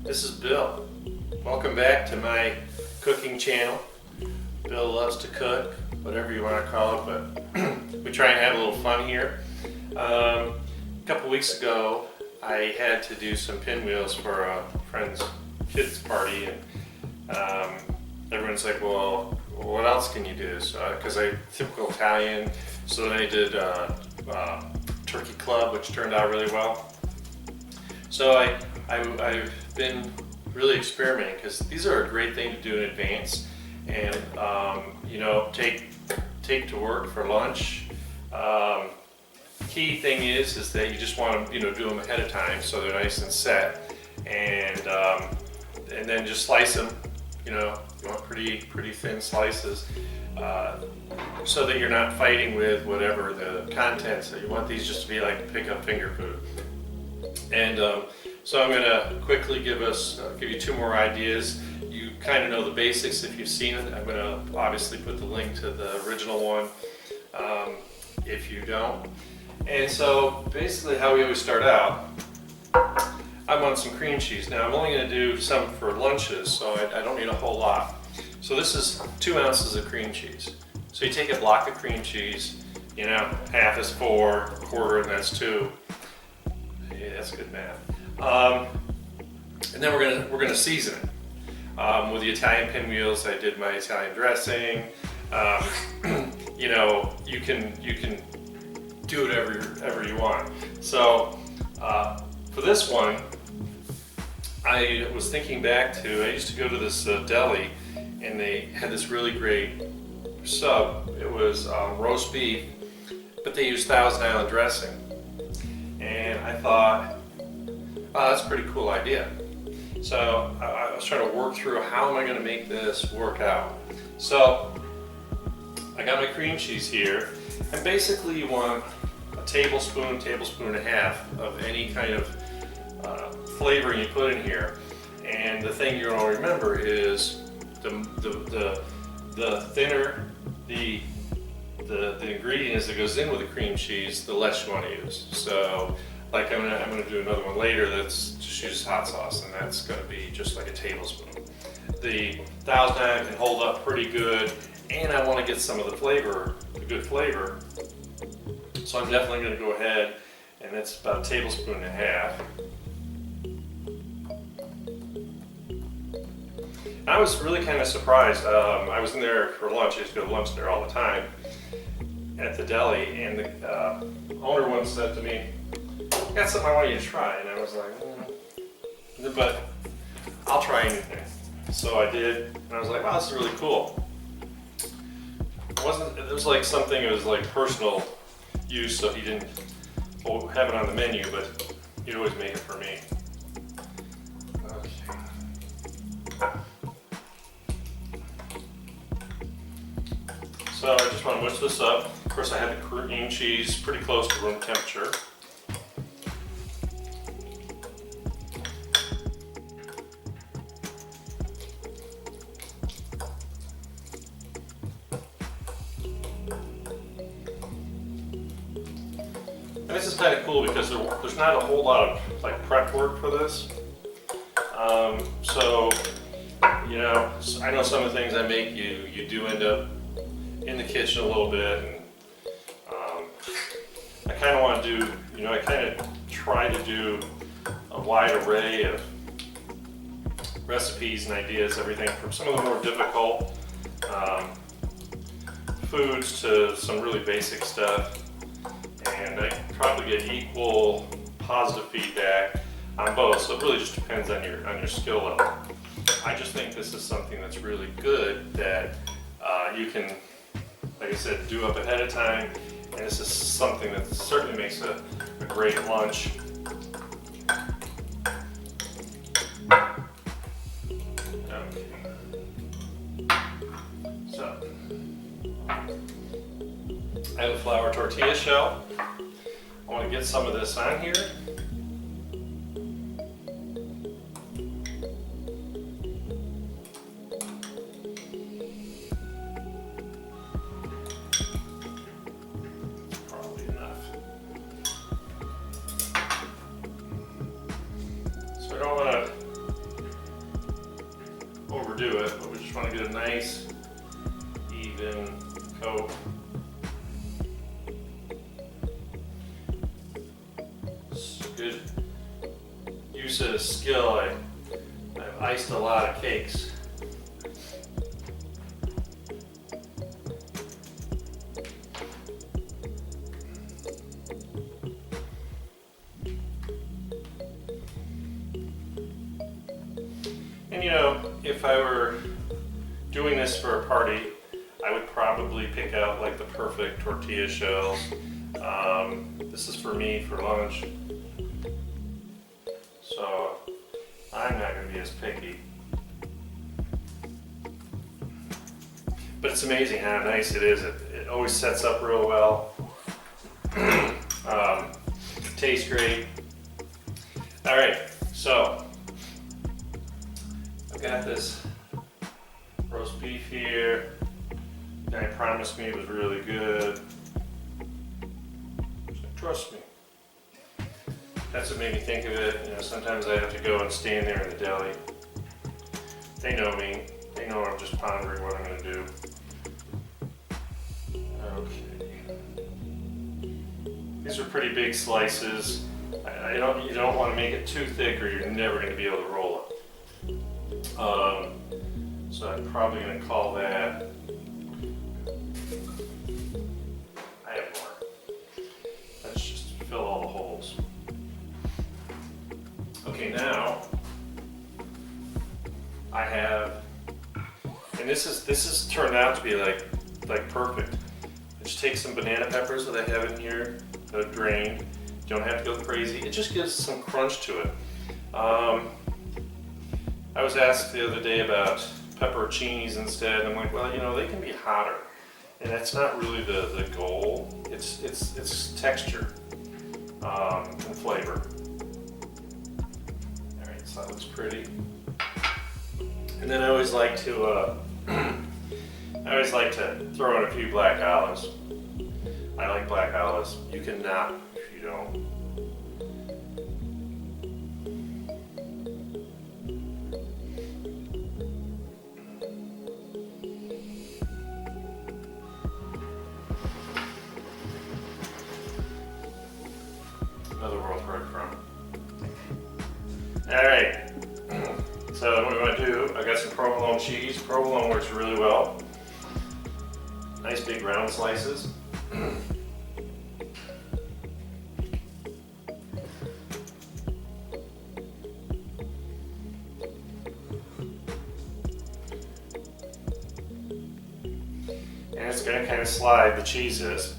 This is Bill. Welcome back to my cooking channel. Bill loves to cook, whatever you want to call it, but we try and have a little fun here. A couple weeks ago, I had to do some pinwheels for a friend's kids party, and everyone's like, well, what else can you do? So, because I'm typical Italian, so then I did turkey club, which turned out really well. So I've been really experimenting, because these are a great thing to do in advance, and you know, take to work for lunch. Key thing is that you just want to do them ahead of time so they're nice and set, and then just slice them. You want pretty thin slices, so that you're not fighting with whatever the contents. So you want these just to be like pick up finger food. And so I'm going to quickly give you two more ideas. You kind of know the basics if you've seen it. I'm going to obviously put the link to the original one if you don't. And so basically how we always start out, I want some cream cheese. Now I'm only going to do some for lunches, so I don't need a whole lot. So this is 2 ounces of cream cheese. So you take a block of cream cheese, half is 4, a quarter, and that's 2. Yeah, that's good math. And then we're gonna season it with the Italian pinwheels. I did my Italian dressing. You can do whatever you want. So for this one, I was thinking back to, I used to go to this deli, and they had this really great sub. It was roast beef, but they used Thousand Island dressing. And I thought, wow, that's a pretty cool idea. So I was trying to work through, how am I going to make this work out? So I got my cream cheese here, and basically you want a tablespoon and a half of any kind of flavoring you put in here. And the thing you're going to remember is the thinner the ingredient is that goes in with the cream cheese, the less you want to use. So, like I'm gonna do another one later that's just uses hot sauce, and that's gonna be just like a tablespoon. The Thousand Island can hold up pretty good, and I want to get some of the flavor, the good flavor. So I'm definitely gonna go ahead, and it's about a tablespoon and a half. I was really kind of surprised. I was in there for lunch. I used to go to lunch there all the time at the deli, and the owner once said to me, "I got something I want you to try," and I was like, but I'll try anything. So I did, and I was like, wow, this is really cool. It was like something, it was like personal use, so he didn't have it on the menu, but he'd always make it for me. Okay. So I just want to mush this up. Of course, I had the cream cheese pretty close to room temperature. And this is kind of cool because there's not a whole lot of like prep work for this. So I know some of the things I make, you do end up in the kitchen a little bit, and I kind of want to do, I kind of try to do a wide array of recipes and ideas, everything from some of the more difficult foods to some really basic stuff, and I probably get equal positive feedback on both, so it really just depends on your skill level. I just think this is something that's really good that you can, like I said, do up ahead of time, and this is something that certainly makes a great lunch. Okay. So, I have a flour tortilla shell. I want to get some of this on here. overdo it, but we just want to get a nice, even coat. It's good use of skill. I've iced a lot of cakes. And you know, if I were doing this for a party, I would probably pick out like the perfect tortilla shells. This is for me for lunch, so I'm not going to be as picky. But it's amazing how nice it is. It always sets up real well. Tastes great. All right, so I got this roast beef here. The guy promised me it was really good. So trust me. That's what made me think of it. You know, sometimes I have to go and stand there in the deli. They know me. They know I'm just pondering what I'm going to do. Okay. These are pretty big slices. You don't want to make it too thick or you're never going to be able to roll it. So I'm probably going to call that. I have more. Let's just fill all the holes. Okay, now I have, and this is turned out to be like perfect. I just take some banana peppers that I have in here that I've drained. You don't have to go crazy. It just gives some crunch to it. I was asked the other day about pepperoncinis instead, and I'm like, well, you know, they can be hotter, and that's not really the goal. It's texture and flavor. All right, so that looks pretty. And then I always like to throw in a few black olives. I like black olives. You can not if you don't. Another world breadcrumb. All right. So what we want to do, I got some provolone cheese. Provolone works really well. Nice big round slices. And it's going to kind of slide, the cheese is.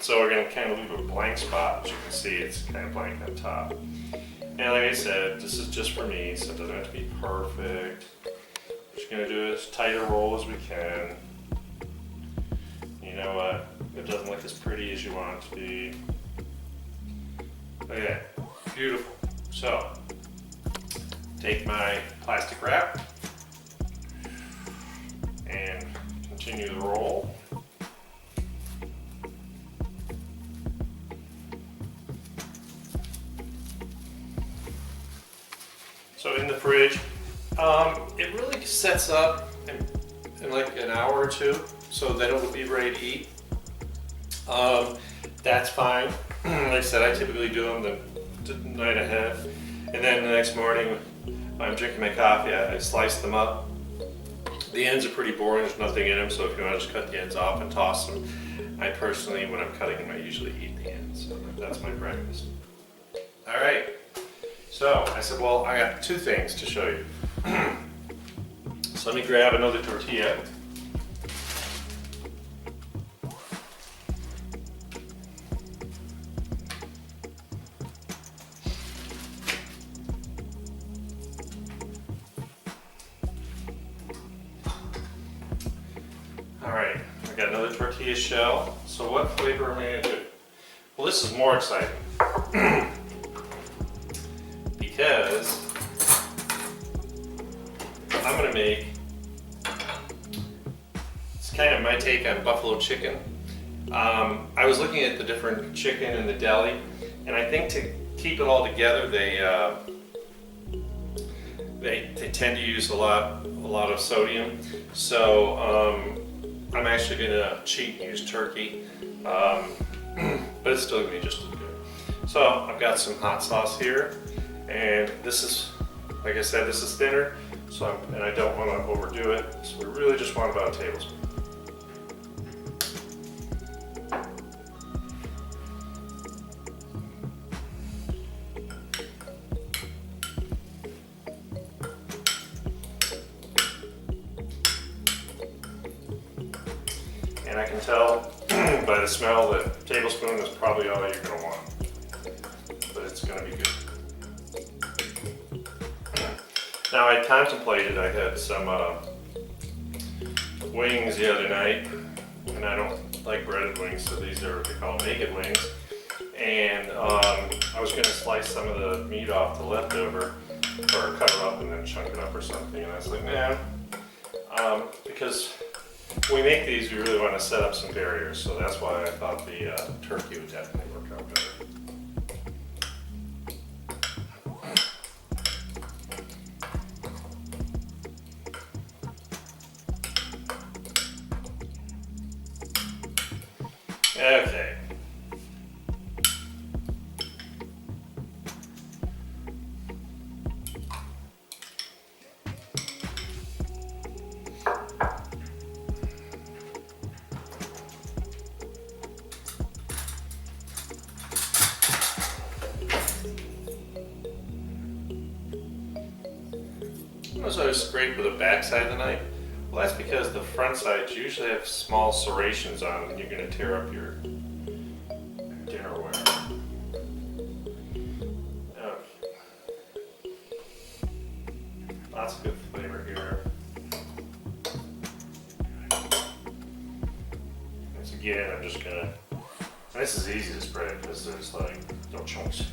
So we're going to kind of leave a blank spot. As you can see, it's kind of blank on top. And like I said, this is just for me, so it doesn't have to be perfect. What we're going to do is tight a roll as we can. You know what? It doesn't look as pretty as you want it to be. Look at that. Beautiful. So, take my plastic wrap and continue the roll. So in the fridge, it really sets up in like an hour or two, so then it will be ready to eat. That's fine. Like I said, I typically do them the night ahead, and then the next morning when I'm drinking my coffee, I slice them up. The ends are pretty boring, there's nothing in them, so if you want to just cut the ends off and toss them, I personally, when I'm cutting them, I usually eat the ends, so that's my breakfast. All right. So I said, well, I got two things to show you. So let me grab another tortilla. All right, I got another tortilla shell. So what flavor am I going to do? Well, this is more exciting. Because I'm going to make, it's kind of my take on buffalo chicken. I was looking at the different chicken in the deli, and I think to keep it all together, they tend to use a lot lot of sodium. So I'm actually going to cheat and use turkey, but it's still going to be just as good. So I've got some hot sauce here, and this is, like I said, this is thinner, and I don't want to overdo it, so we really just want about a tablespoon. And I can tell by the smell that a tablespoon is probably all you're going to want, but it's going to be good. Now I contemplated, I had some wings the other night, and I don't like breaded wings, so these are what they call naked wings. And I was going to slice some of the meat off the leftover, or cut it up and then chunk it up or something, and I was like, nah, because when we make these, we really want to set up some barriers, so that's why I thought the turkey would definitely work out better. Okay. So I scrape with the back side of the knife. Well, that's because the front sides usually have small serrations on them, and you're going to tear up your dinnerware. Okay. Lots of good flavor here. Once again, I'm just gonna. This is easy to spread because there's like no chunks.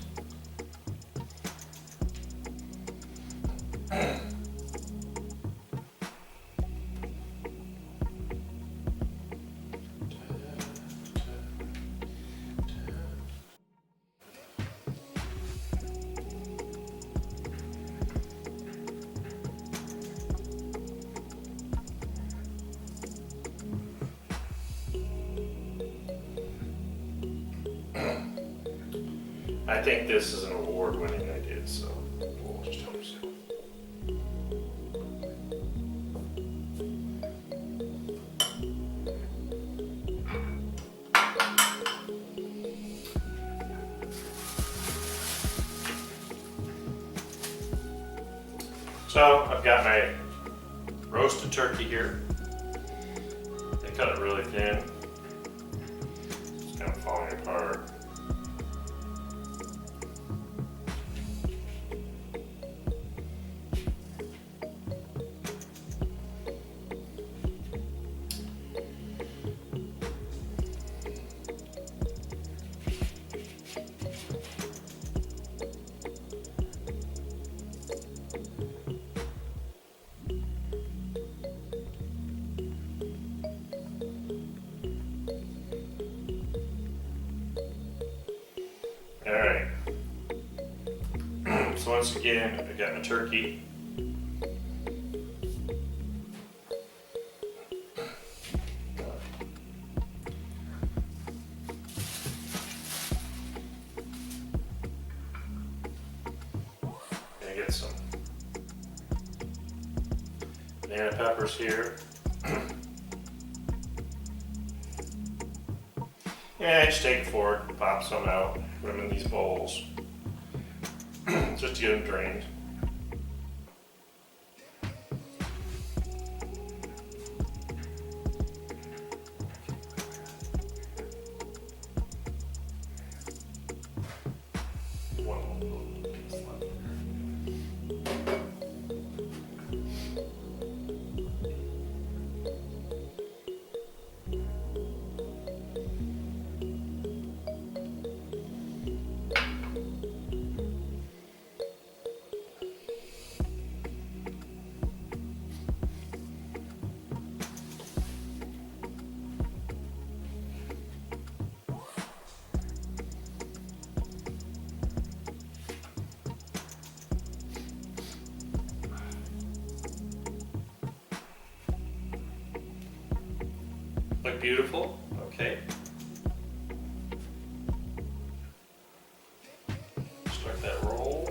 I think this is an award-winning idea, so we'll just hope so. So I've got my roasted turkey here. I cut it really thin. It's kind of falling apart. Alright, so once again, I got my turkey. Gonna get some banana peppers here. And I just take a fork, pop some out, put them in these bowls, just to get them drained. right, beautiful. Okay. Start that roll.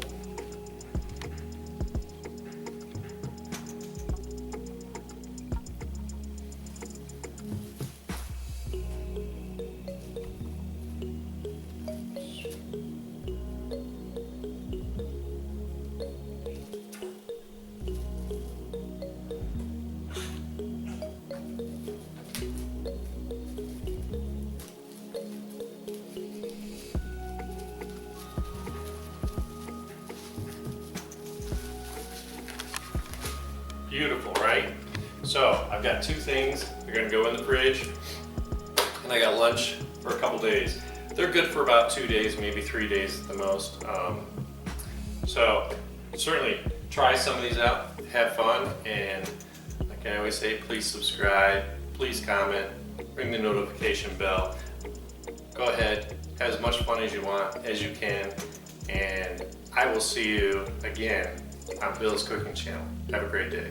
Beautiful, right? So I've got two things. They're gonna go in the fridge, and I got lunch for a couple days. They're good for about 2 days, maybe 3 days at the most. So certainly try some of these out, have fun, and like I always say, please subscribe, please comment, ring the notification bell. Go ahead, have as much fun as you want, as you can, and I will see you again on Bill's Cooking Channel. Have a great day.